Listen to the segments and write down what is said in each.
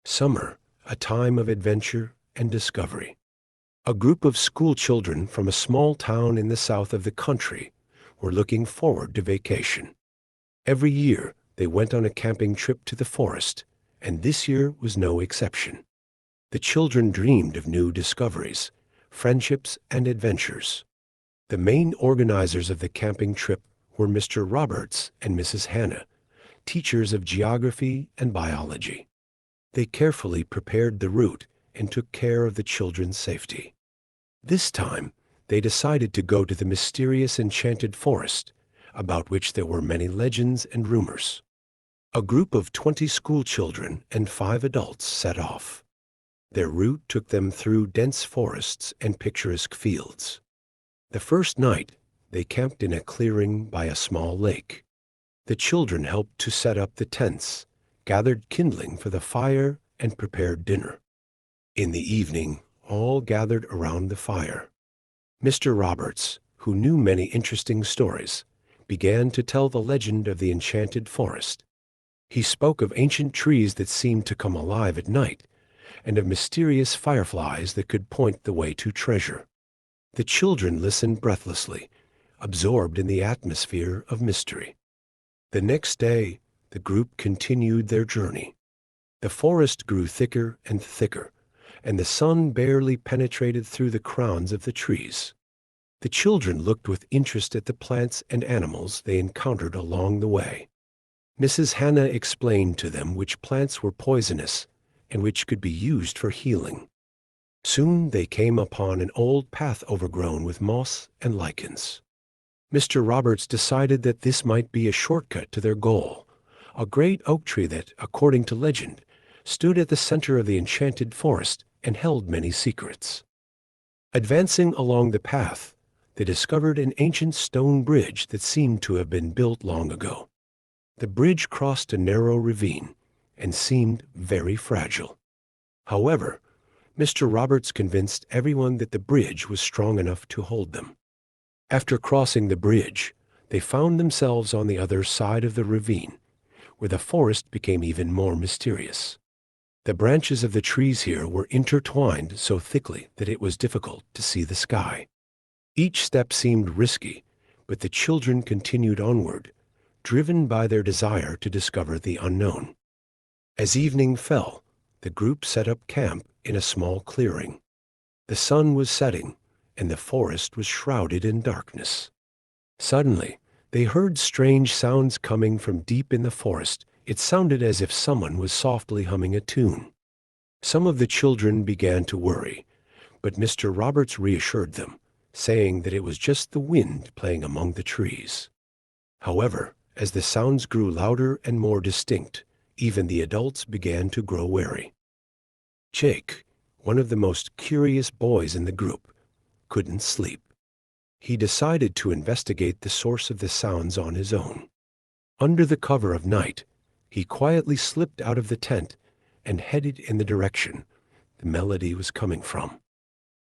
Summer, a time of adventure and discovery. A group of school children from a small town in the south of the country were looking forward to vacation. Every year, they went on a camping trip to the forest, and this year was no exception. The children dreamed of new discoveries, friendships, and adventures. The main organizers of the camping trip were Mr. Roberts and Mrs. Hannah, teachers of geography and biology. They carefully prepared the route and took care of the children's safety. This time, they decided to go to the mysterious Enchanted Forest, about which there were many legends and rumors. A group of 20 school children and 5 adults set off. Their route took them through dense forests and picturesque fields. The first night, they camped in a clearing by a small lake. The children helped to set up the tents, gathered kindling for the fire, and prepared dinner. In the evening, all gathered around the fire. Mr. Roberts, who knew many interesting stories, began to tell the legend of the Enchanted Forest. He spoke of ancient trees that seemed to come alive at night, and of mysterious fireflies that could point the way to treasure. The children listened breathlessly, absorbed in the atmosphere of mystery. The next day, the group continued their journey. The forest grew thicker and thicker, and the sun barely penetrated through the crowns of the trees. The children looked with interest at the plants and animals they encountered along the way. Mrs. Hannah explained to them which plants were poisonous and which could be used for healing. Soon they came upon an old path overgrown with moss and lichens. Mr. Roberts decided that this might be a shortcut to their goal, a great oak tree that, according to legend, stood at the center of the Enchanted Forest and held many secrets. Advancing along the path, they discovered an ancient stone bridge that seemed to have been built long ago. The bridge crossed a narrow ravine and seemed very fragile. However, Mr. Roberts convinced everyone that the bridge was strong enough to hold them. After crossing the bridge, they found themselves on the other side of the ravine, where the forest became even more mysterious. The branches of the trees here were intertwined so thickly that it was difficult to see the sky. Each step seemed risky, but the children continued onward, driven by their desire to discover the unknown. As evening fell, the group set up camp in a small clearing. The sun was setting, and the forest was shrouded in darkness. Suddenly, they heard strange sounds coming from deep in the forest. It sounded as if someone was softly humming a tune. Some of the children began to worry, but Mr. Roberts reassured them, saying that it was just the wind playing among the trees. However, as the sounds grew louder and more distinct, even the adults began to grow wary. Jake, one of the most curious boys in the group, couldn't sleep. He decided to investigate the source of the sounds on his own. Under the cover of night, he quietly slipped out of the tent and headed in the direction the melody was coming from.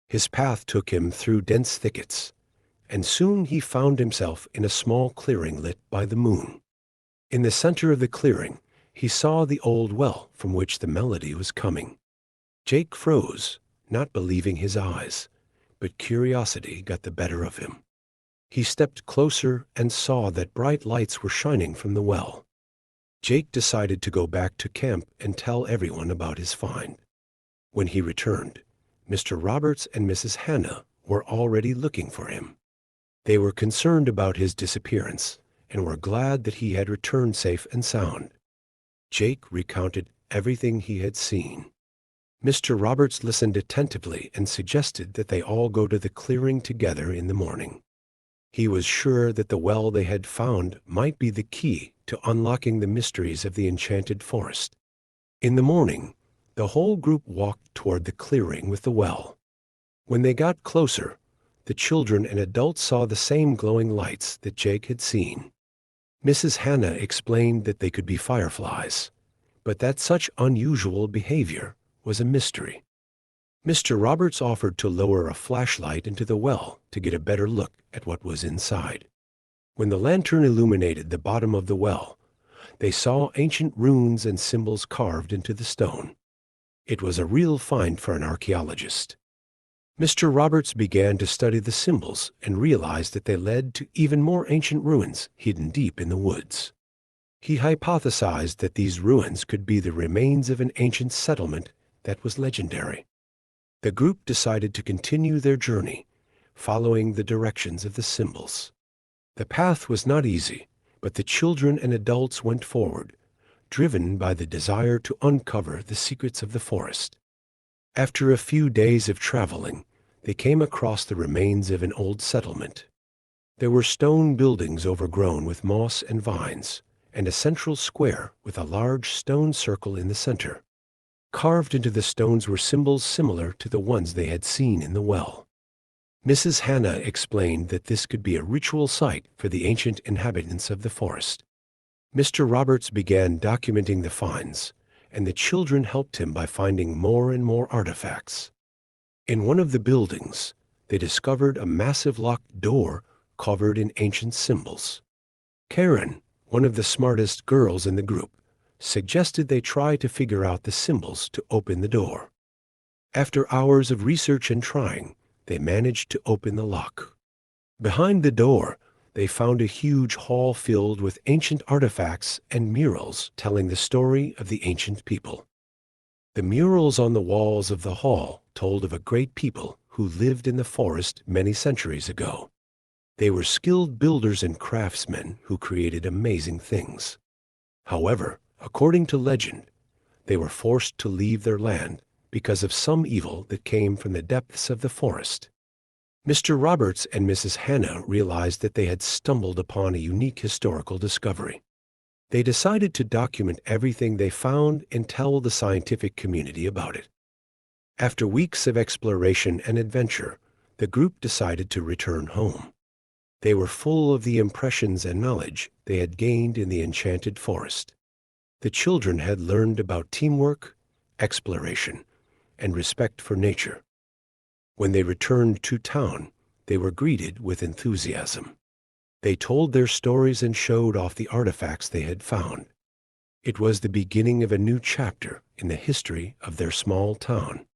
His path took him through dense thickets, and soon he found himself in a small clearing lit by the moon. In the center of the clearing, he saw the old well from which the melody was coming. Jake froze, not believing his eyes, but curiosity got the better of him. He stepped closer and saw that bright lights were shining from the well. Jake decided to go back to camp and tell everyone about his find. When he returned, Mr. Roberts and Mrs. Hannah were already looking for him. They were concerned about his disappearance and were glad that he had returned safe and sound. Jake recounted everything he had seen. Mr. Roberts listened attentively and suggested that they all go to the clearing together in the morning. He was sure that the well they had found might be the key to unlocking the mysteries of the Enchanted Forest. In the morning, the whole group walked toward the clearing with the well. When they got closer, the children and adults saw the same glowing lights that Jake had seen. Mrs. Hannah explained that they could be fireflies, but that such unusual behavior was a mystery. Mr. Roberts offered to lower a flashlight into the well to get a better look at what was inside. When the lantern illuminated the bottom of the well, they saw ancient runes and symbols carved into the stone. It was a real find for an archaeologist. Mr. Roberts began to study the symbols and realized that they led to even more ancient ruins hidden deep in the woods. He hypothesized that these ruins could be the remains of an ancient settlement that was legendary. The group decided to continue their journey, following the directions of the symbols. The path was not easy, but the children and adults went forward, driven by the desire to uncover the secrets of the forest. After a few days of traveling, they came across the remains of an old settlement. There were stone buildings overgrown with moss and vines, and a central square with a large stone circle in the center. Carved into the stones were symbols similar to the ones they had seen in the well. Mrs. Hannah explained that this could be a ritual site for the ancient inhabitants of the forest. Mr. Roberts began documenting the finds, and the children helped him by finding more and more artifacts. In one of the buildings, they discovered a massive locked door covered in ancient symbols. Karen, one of the smartest girls in the group, suggested they try to figure out the symbols to open the door. After hours of research and trying, they managed to open the lock. Behind the door, they found a huge hall filled with ancient artifacts and murals telling the story of the ancient people. The murals on the walls of the hall told of a great people who lived in the forest many centuries ago. They were skilled builders and craftsmen who created amazing things. However, according to legend, they were forced to leave their land because of some evil that came from the depths of the forest. Mr. Roberts and Mrs. Hannah realized that they had stumbled upon a unique historical discovery. They decided to document everything they found and tell the scientific community about it. After weeks of exploration and adventure, the group decided to return home. They were full of the impressions and knowledge they had gained in the Enchanted Forest. The children had learned about teamwork, exploration, and respect for nature. When they returned to town, they were greeted with enthusiasm. They told their stories and showed off the artifacts they had found. It was the beginning of a new chapter in the history of their small town.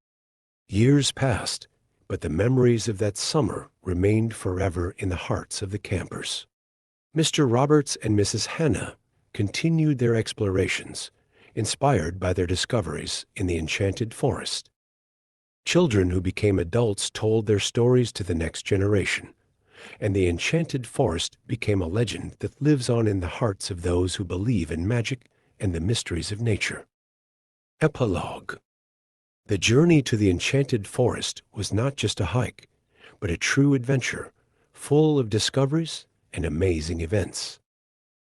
Years passed, but the memories of that summer remained forever in the hearts of the campers. Mr. Roberts and Mrs. Hannah continued their explorations, inspired by their discoveries in the Enchanted Forest. Children who became adults told their stories to the next generation, and the Enchanted Forest became a legend that lives on in the hearts of those who believe in magic and the mysteries of nature. Epilogue. The journey to the Enchanted Forest was not just a hike, but a true adventure, full of discoveries and amazing events.